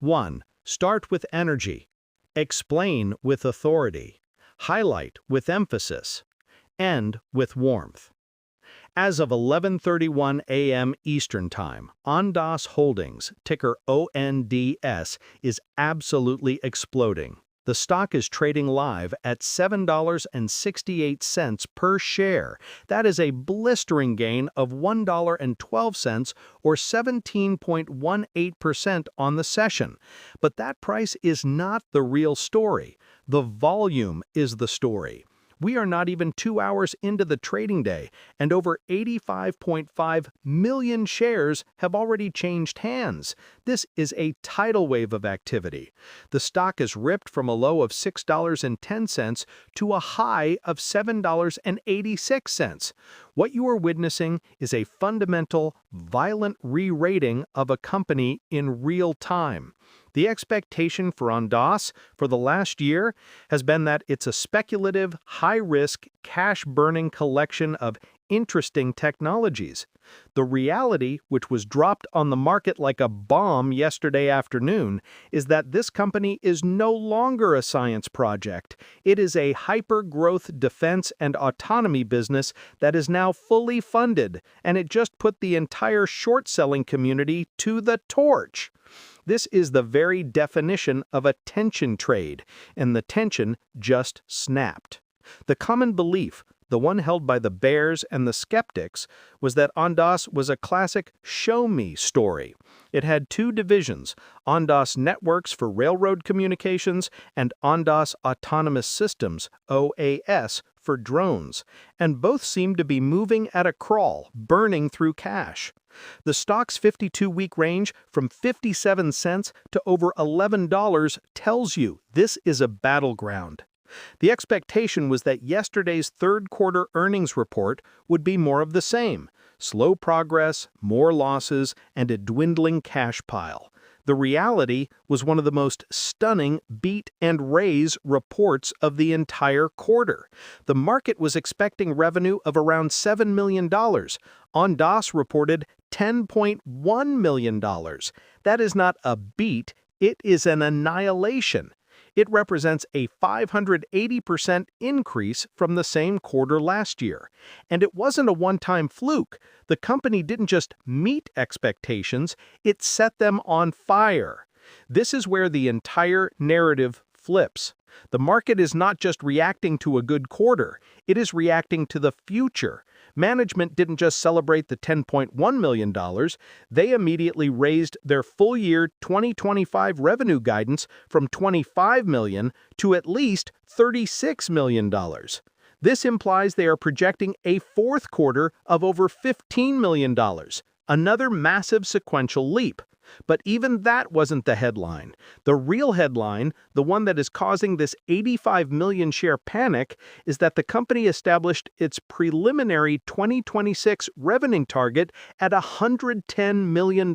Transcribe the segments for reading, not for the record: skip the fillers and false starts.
1. Start with energy. Explain with authority. Highlight with emphasis. End with warmth. As of 11:31 a.m. Eastern Time, Ondas Holdings, ticker ONDS, is absolutely exploding. The stock is trading live at $7.68 per share. That is a blistering gain of $1.12 or 17.18% on the session. But that price is not the real story. The volume is the story. We are not even 2 hours into the trading day, and over 85.5 million shares have already changed hands. This is a tidal wave of activity. The stock has ripped from a low of $6.10 to a high of $7.86. What you are witnessing is a fundamental, violent re-rating of a company in real time. The expectation for Ondas for the last year has been that it's a speculative, high-risk, cash-burning collection of interesting technologies. The reality, which was dropped on the market like a bomb yesterday afternoon, is that this company is no longer a science project. It is a hyper-growth defense and autonomy business that is now fully funded, and it just put the entire short-selling community to the torch. This is the very definition of a tension trade, and the tension just snapped. The common belief, the one held by the bears and the skeptics, was that Ondas was a classic show-me story. It had two divisions, Ondas Networks for railroad communications and Ondas Autonomous Systems, OAS, for drones, and both seemed to be moving at a crawl, burning through cash. The stock's 52-week range from 57 cents to over $11 tells you this is a battleground. The expectation was that yesterday's third-quarter earnings report would be more of the same: slow progress, more losses, and a dwindling cash pile. The reality was one of the most stunning beat and raise reports of the entire quarter. The market was expecting revenue of around $7 million. Ondas reported $10.1 million. That is not a beat, it is an annihilation. It represents a 580% increase from the same quarter last year. And it wasn't a one-time fluke. The company didn't just meet expectations, it set them on fire. This is where the entire narrative flips. The market is not just reacting to a good quarter, it is reacting to the future. Management didn't just celebrate the $10.1 million, they immediately raised their full-year 2025 revenue guidance from $25 million to at least $36 million. This implies they are projecting a fourth quarter of over $15 million, another massive sequential leap. But even that wasn't the headline. The real headline, the one that is causing this 85 million share panic, is that the company established its preliminary 2026 revenue target at $110 million.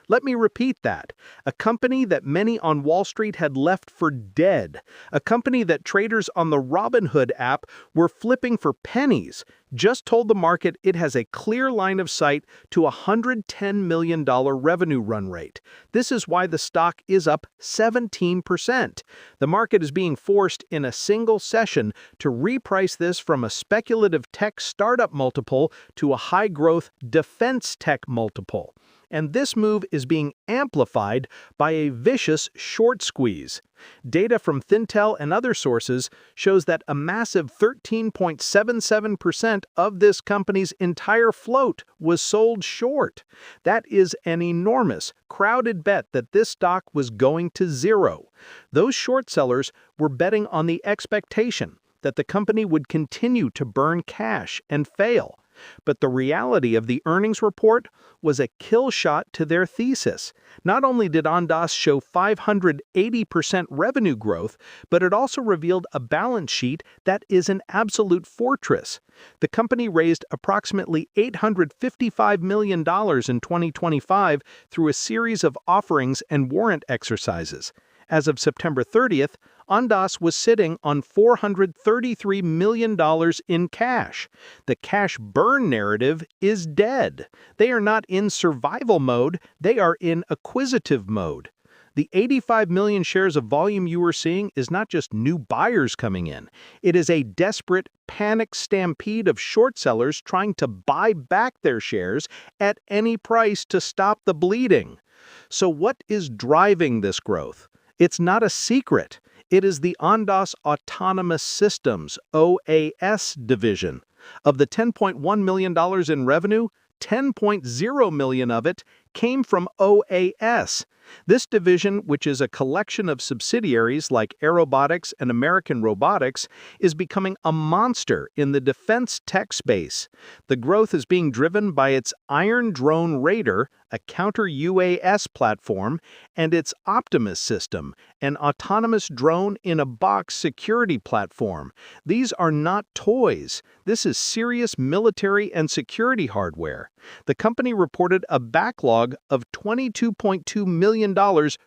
Let me repeat that. A company that many on Wall Street had left for dead. A company that traders on the Robinhood app were flipping for pennies, just told the market it has a clear line of sight to a $110 million revenue run rate. This is why the stock is up 17%. The market is being forced in a single session to reprice this from a speculative tech startup multiple to a high-growth defense tech multiple. And this move is being amplified by a vicious short squeeze. Data from Thintel and other sources shows that a massive 13.77% of this company's entire float was sold short. That is an enormous, crowded bet that this stock was going to zero. Those short sellers were betting on the expectation that the company would continue to burn cash and fail. But the reality of the earnings report was a kill shot to their thesis. Not only did Ondas show 580% revenue growth, but it also revealed a balance sheet that is an absolute fortress. The company raised approximately $855 million in 2025 through a series of offerings and warrant exercises. As of September 30th, Ondas was sitting on $433 million in cash. The cash burn narrative is dead. They are not in survival mode, they are in acquisitive mode. The 85 million shares of volume you are seeing is not just new buyers coming in. It is a desperate, panic stampede of short sellers trying to buy back their shares at any price to stop the bleeding. So what is driving this growth? It's not a secret. It is the Ondas Autonomous Systems, OAS division. Of the $10.1 million in revenue, $10.0 million of it came from OAS. This division, which is a collection of subsidiaries like Aerobotics and American Robotics, is becoming a monster in the defense tech space. The growth is being driven by its Iron Drone Raider, a counter-UAS platform, and its Optimus system, an autonomous drone-in-a-box security platform. These are not toys. This is serious military and security hardware. The company reported a backlog of $22.2 million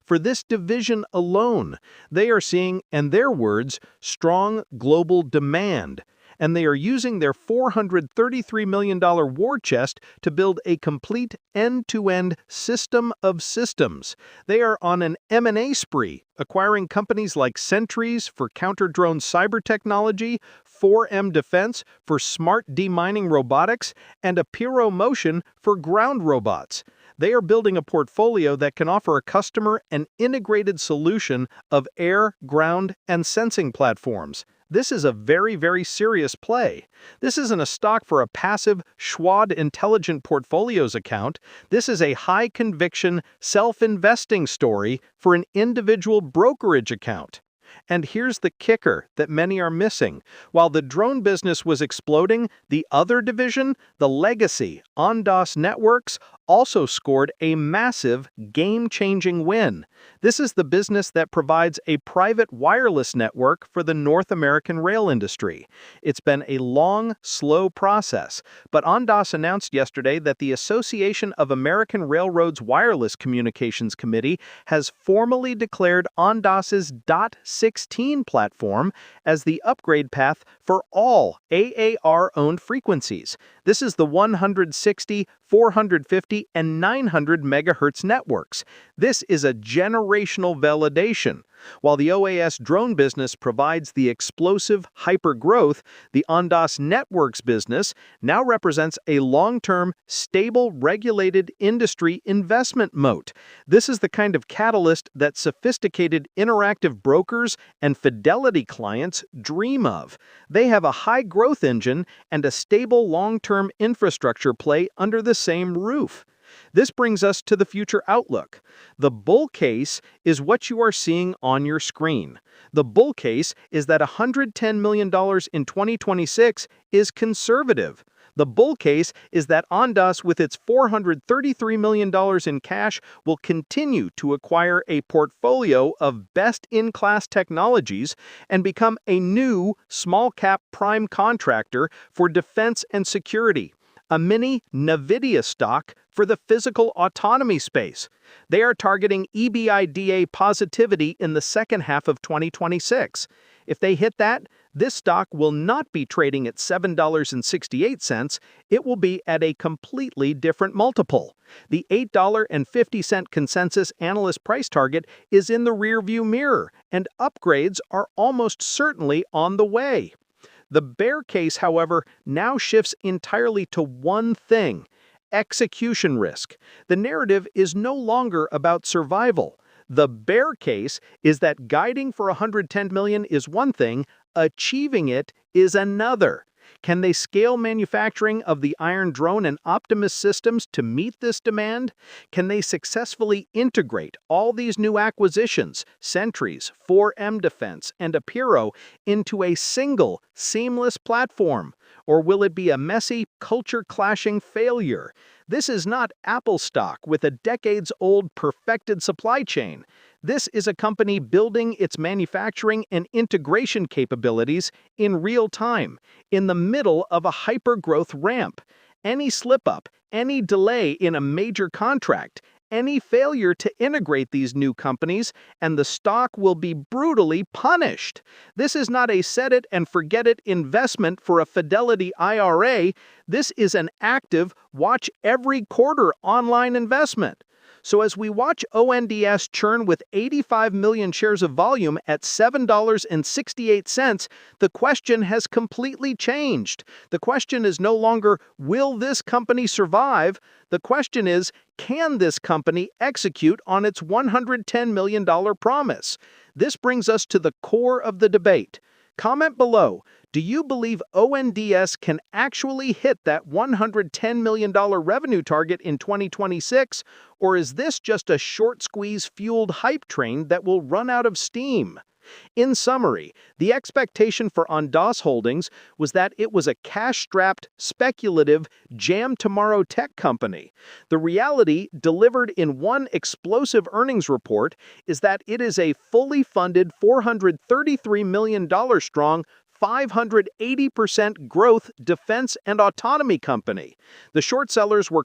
for this division alone. They are seeing, in their words, strong global demand, and they are using their $433 million war chest to build a complete end-to-end system of systems. They are on an M&A spree, acquiring companies like Sentries for counter-drone cyber technology, 4M Defense for smart demining robotics, and Apiro Motion for ground robots. They are building a portfolio that can offer a customer an integrated solution of air, ground, and sensing platforms. This is a very, very serious play. This isn't a stock for a passive Schwab Intelligent Portfolios account. This is a high-conviction, self-investing story for an individual brokerage account. And here's the kicker that many are missing. While the drone business was exploding, the other division, the legacy Ondas Networks, also scored a massive, game-changing win. This is the business that provides a private wireless network for the North American rail industry. It's been a long, slow process, but Ondas announced yesterday that the Association of American Railroads Wireless Communications Committee has formally declared Ondas's .16 platform as the upgrade path for all AAR-owned frequencies. This is the 160, 450, and 900 megahertz networks. This is a generational validation. While the OAS drone business provides the explosive hyper-growth, the Ondas Networks business now represents a long-term, stable, regulated industry investment moat. This is the kind of catalyst that sophisticated interactive brokers and fidelity clients dream of. They have a high-growth engine and a stable long-term infrastructure play under the same roof. This brings us to the future outlook. The bull case is what you are seeing on your screen. The bull case is that $110 million in 2026 is conservative. The bull case is that Ondas, with its $433 million in cash, will continue to acquire a portfolio of best-in-class technologies and become a new small-cap prime contractor for defense and security, a mini NVIDIA stock for the physical autonomy space. They are targeting EBITDA positivity in the second half of 2026. If they hit that, this stock will not be trading at $7.68, it will be at a completely different multiple. The $8.50 consensus analyst price target is in the rearview mirror, and upgrades are almost certainly on the way. The bear case, however, now shifts entirely to one thing: execution risk. The narrative is no longer about survival. The bear case is that guiding for $110 million is one thing, achieving it is another. Can they scale manufacturing of the Iron Drone and Optimus systems to meet this demand? Can they successfully integrate all these new acquisitions, Sentries, 4M Defense, and Apiro, into a single, seamless platform? Or will it be a messy, culture-clashing failure? This is not Apple stock with a decades-old perfected supply chain. This is a company building its manufacturing and integration capabilities in real time, in the middle of a hyper-growth ramp. Any slip-up, any delay in a major contract, any failure to integrate these new companies, and the stock will be brutally punished. This is not a set-it-and-forget-it investment for a Fidelity IRA. This is an active, watch-every-quarter online investment. So as we watch ONDS churn with 85 million shares of volume at $7.68, the question has completely changed. The question is no longer, will this company survive? The question is, can this company execute on its $110 million promise? This brings us to the core of the debate. Comment below. Do you believe ONDS can actually hit that $110 million revenue target in 2026, or is this just a short squeeze fueled hype train that will run out of steam? In summary, the expectation for Ondas Holdings was that it was a cash-strapped, speculative, jam-tomorrow tech company. The reality, delivered in one explosive earnings report, is that it is a fully funded $433 million strong, 580% growth defense and autonomy company. The short sellers were